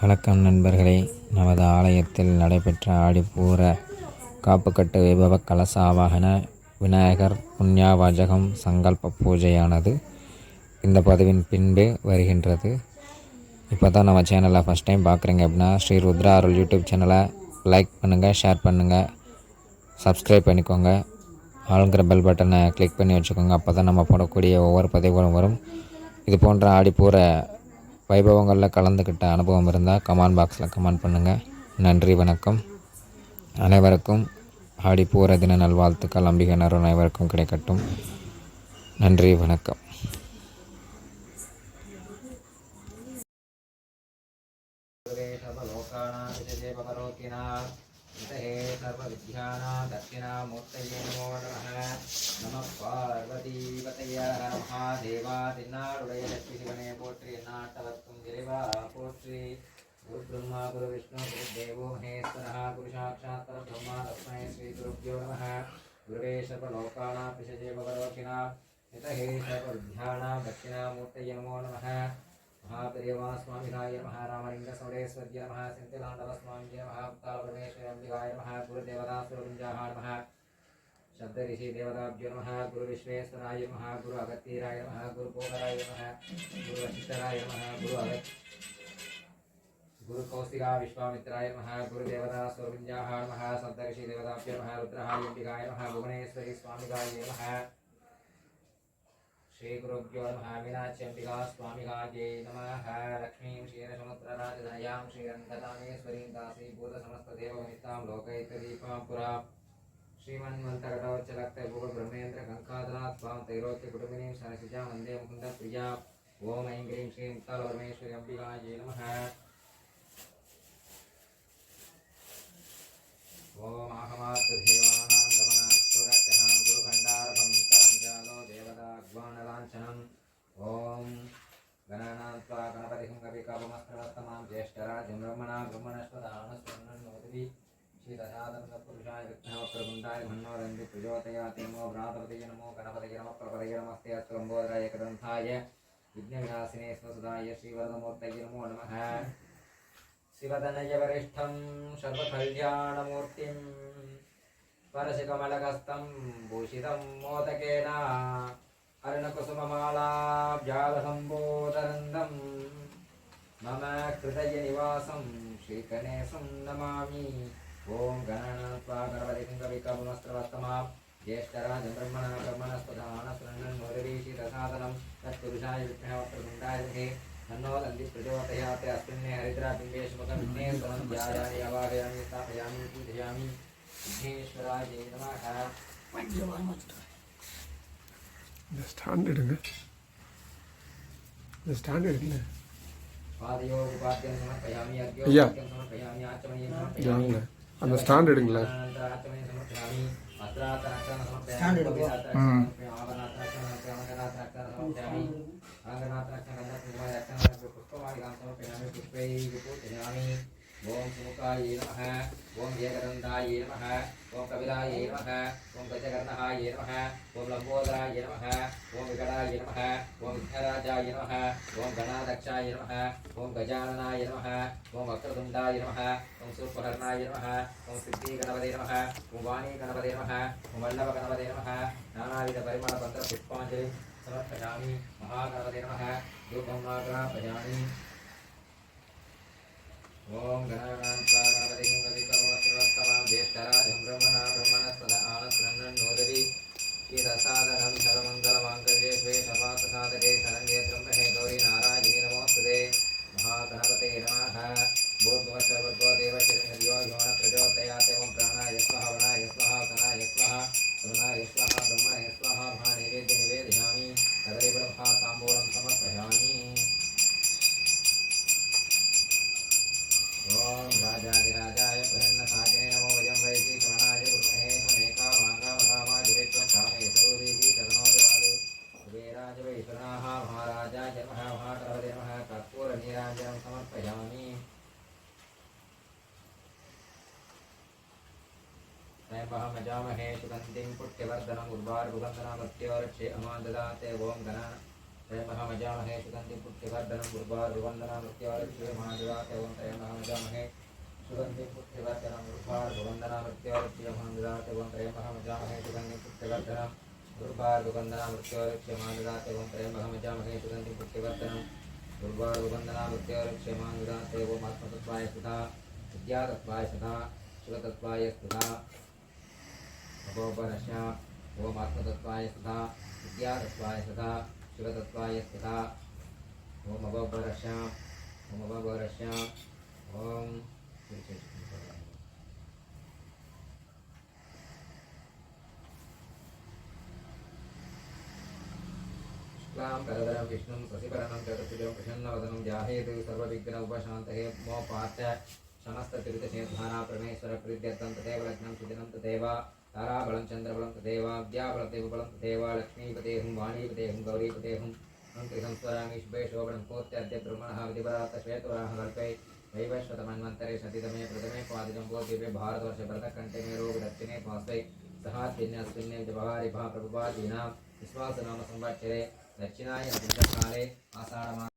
வணக்கம் நண்பர்களே. நமது ஆலயத்தில் நடைபெற்ற ஆடிப்பூர காப்புக்கட்டு வைபவ கலசாவாகன விநாயகர் புண்ணியாவாஜகம் சங்கல்ப பூஜையானது இந்த பதிவின் பின்பே வருகின்றது. இப்போ தான் நம்ம சேனலை ஃபஸ்ட் டைம் பார்க்குறீங்க அப்படின்னா ஸ்ரீ ருத்ரா அருள் யூடியூப் சேனலை லைக் பண்ணுங்கள், ஷேர் பண்ணுங்கள், சப்ஸ்கிரைப் பண்ணிக்கோங்க. ஆளுங்கிற பெல் பட்டனை கிளிக் பண்ணி வச்சுக்கோங்க. அப்போ தான் நம்ம போடக்கூடிய ஒவ்வொரு பதிவுகளும் வரும். இது போன்ற ஆடிப்பூர வைபவங்களில் கலந்துக்கிட்ட அனுபவம் இருந்தால் கமெண்ட் பாக்ஸில் கமெண்ட் பண்ணுங்கள். நன்றி, வணக்கம். அனைவருக்கும் ஆடிப்பூர தின நல்வாழ்த்துக்கள். அம்பிகை அருள் அனைவருக்கும் கிடைக்கட்டும். நன்றி, வணக்கம். தட்சிணாமூர்த்தயே நமோ நமः. நம பார்வதீபதய மகாதேவா. தென்னாடுடைய லட்சுமி சிவனே போற்றி, எந்நாட்டவர்க்கும் இறைவா போற்றி. குரு பிரம்மா குரு விஷ்ணு குரு தேவோ மகேஸ்வரः குரு சாட்சாத் பரபிரம்மா தஸ்மை ஸ்ரீ குருப்யோ நமः. குருவே சர்வலோகானாம் விஷஜே பவரோகிணாம் ஹிதஹே சர்வவித்யானாம் தட்சிணாமூர்த்தயே நமோ நமः. महापेरियमा स्वामिनाय नमः. रामलिंग सौरेश्वर्य नमः. सिंहलांडव स्वामी नमः. कालपरमेश्वरंबिकाय नमः. गुरुदेवता सुरविंजाः नमः. शब्द ऋषि देवताभ्यो नमः. गुरु विश्वेश्वराय नमः. गुरु अगस्त्याय नमः. गुरु पोखराय नमः. गुरु वशिष्ठराय नमः. गुरु कौशिका विश्वामित्राय नमः. गुरुदेवता सुरविंजाः नमः. शब्द ऋषि देवताभ्यो नमः. रुद्राय अंबिकाय नमः. भुवनेश्वरी स्वामिकाय नमः. श्री गुरुभ्यो नमः. मीनाक्षी अंबिका स्वामिकायै नमः. लक्ष्मीं क्षीरसमुद्रराजधायां श्रीरङ्गदामेश्वरीं दासीभूत समस्तदेवमितां लोकैकदीपां पुरा श्रीमन्मन्त्रकटोच्चलक्तभूग ब्रह्मेन्द्र कङ्काधरात् स्वां तैरोक्यकुटुम्बिनीं सरसिजां वन्दे मुकुन्दप्रिया. ॐ ऐं क्लीं श्रीं कालपरमेश्वरी अंबिकायै नमः. ॐ आहमात्तदेवानां गमनात्तुरक्षहां गुरुखण्डारभङ्करं जातो देवताग्वानलाञ्छनम्. ॐ गणानां त्वा गणपतिं कविकवमस्त्रवस्तमां ज्येष्ठराजं ब्रह्मणा ब्रह्मणस्पदानस्वन्नोदिभिः श्रीदशादं सत्पुरुषाय विघ्नवक्रतुण्डाय मन्नोरन्ति प्रचोदयात्. नमो भ्रातपतये नमो गणपतये नमः प्रपतये नमस्ते अस्तु लम्बोदराय एकदन्ताय विघ्नविनाशिने स्वसुधाय श्रीवरदमूर्तये नमो नमः. शिवतनय वरिष्ठं सर्वकल्याणमूर्तिं परशुकमलहस्तं भूषितं मोदकेन अरुणकुसुममालाब्जालसम्बोधरन्दं मम हृदयनिवासं श्रीगणेशं नमामि. ॐ गणानात्वा गणपतिं कविकवमस्त्रवस्तमां ज्येष्ठराजं ब्रह्मणा ब्रह्मणस्पदानस्वन्नोदिभिः तत्पुरुषाय विघ्नवक्रतुण्डाय धीमहि तन्नो दन्ति प्रचोदयात्. अस्मिन् हरिद्राबिम्बे शुभकर्णे समन्ध्यायानि अवाहयामि स्थापयामि पूजयामि. विघ्नेश्वराय नमः. இந்த ஸ்டாண்ட் எடுங்க, இந்த ஸ்டாண்ட் எடுங்க பாதயோ உபாத்யம் சமர்ப்பயாமி. ஐயா சமர்ப்பயாமி. ஆச்சமணியம் வாங்க, சமர்ப்பயாமி. அந்த ஸ்டாண்ட் எடுங்களேன். ஆச்சமணியம் சமர்ப்பயாமி. வஸ்த்ராத்தரக்ஷண சமர்ப்பயாமி. ஸ்டாண்ட் ஆபரணாத்தரக்ஷண சமர்ப்பயாமி. पुष्पमालिकां समर्पयामि. पुष्पैः पूजयामि. ओम सुमुखाय नमः. ओम जयगदन्ताय नमः. ओम कपिलाय नमः. ओम गजकर्णहाय नमः. ओम लंबोदराय नमः. ओम विकटाय नमः. ओम विघ्नराजाय नमः. ओम गणाध्यक्षाय नमः. ओम गजाननाय नमः. ओम वक्रतुण्डाय नमः. ओम शूर्पकर्णाय नमः. ओम सिद्धिगणपते नमः. ओम वाणीगणपते नमः. ओम वल्लभगणपते नमः. नानाविध परिमलपत्र पुष्पाञ्जलिं समर्पयामि. महागणपते नमः. धूपं नागरापयामि. ओम गणानां त्वा गणपतिं कविकवमस्त्रवस्तमां ज्येष्ठराजं ब्रह्मणा ब्रह्मणस्पदानस्वन्नोदिभिः श्रीरसादनं सर्वमङ्गलमाङ्गल्ये शिवे सर्वार्थसाधके शरण्ये त्र्यम्बके गौरी नारायणी नमोऽस्तुते. महागणपते नमः. भूर्भुवस्सर्वो देवश्रीर्यो यो न प्रचोदयात्. ओम प्राणाय स्वाहा वनाय स्वाहा तनाय स्वाहा वरुणाय स्वाहा ब्रह्मणे स्वाहा. महानैवेद्य निवेदयामि. कदलीब्रह्मा ताम्बूलं समर्पयामि. ओम राजाधिराजाय प्रसन्नसाकिने नमो वयं वैकी श्रवणाय गुरुमहे मेका भाङ्गामहामाजिरेत्वं कामे सरोदेवी शरणोदरादु कुबेराज वैश्वरनाः महाराजाय नमः. महागणपते नमः. कर्पूरनीराञ्जनं समर्पयामि. स्वयंवहमजामहे सुगन्धिं पुट्यवर्धनम् उर्वारुगन्धनामत्योरक्षे अमां ददाते. ओम गणा त्रयमहमजामहे सुगन्धिं पुष्टिवर्धनं गुरुवार्वन्दनां मृत्योरक्षेमाददाते ओं त्रयमहमजामहे सुगन्धिं पुष्टिवर्धनं गुरुवार्वन्दनां मृत्योरक्षेमाददाते ओं त्रयमहमजामहे सुगन्धिं पुष्टिवर्धनं गुरुवार्वन्दनां मृत्योरक्षेमाददाते ओं त्रयमहमजामहे सुगन्धिं पुष्टिवर्धनं गुरुवार्वन्दनां मृत्योरक्षेमाददाते ओं आत्मतत्त्वाय सुधा विद्यातत्त्वाय सुधा शिवतत्त्वाय सुधा भगवपरश्या ओम आत्मतत्त्वाय सुधा विद्यातत्त्वाय सुधा शिवतत्त्वाय सुधा ओम भगवपरश्या ओम शुक्लां करधरं विष्णुं शशिवर्णं चतुर्भुजं प्रसन्नवदनं ध्यायेत् सर्वविघ्नोपशान्तये मोपात्य समस्ततीर्थक्षेत्राणां परमेश्वर प्रीत्यर्थं तदेव लग्नं सुदिनं तदेव ताराबलं चन्द्रबलं तदेव विद्याबलं देवबलं तदेव लक्ष्मीपतेऽहं वाणीपतेऽहं गौरीपतेऽहं मन्त्रिसंस्मरामि शुभे शोभनं कोत्याद्य ब्रह्मणः विधिवरातश्वेतवराह कल्पे वैवस्वतमन्वन्तरे सतितमे प्रथमे पादिजम्बोद्वीपे भारतवर्षे भरतकण्ठे मे रोगदक्षिणे पार्श्वे सहास्विन्यस्मिन्ने जवाहरि प्रभुवादीनां विश्वासनाम संवत्सरे दक्षिणायनपुण्यकाले आषाढमासे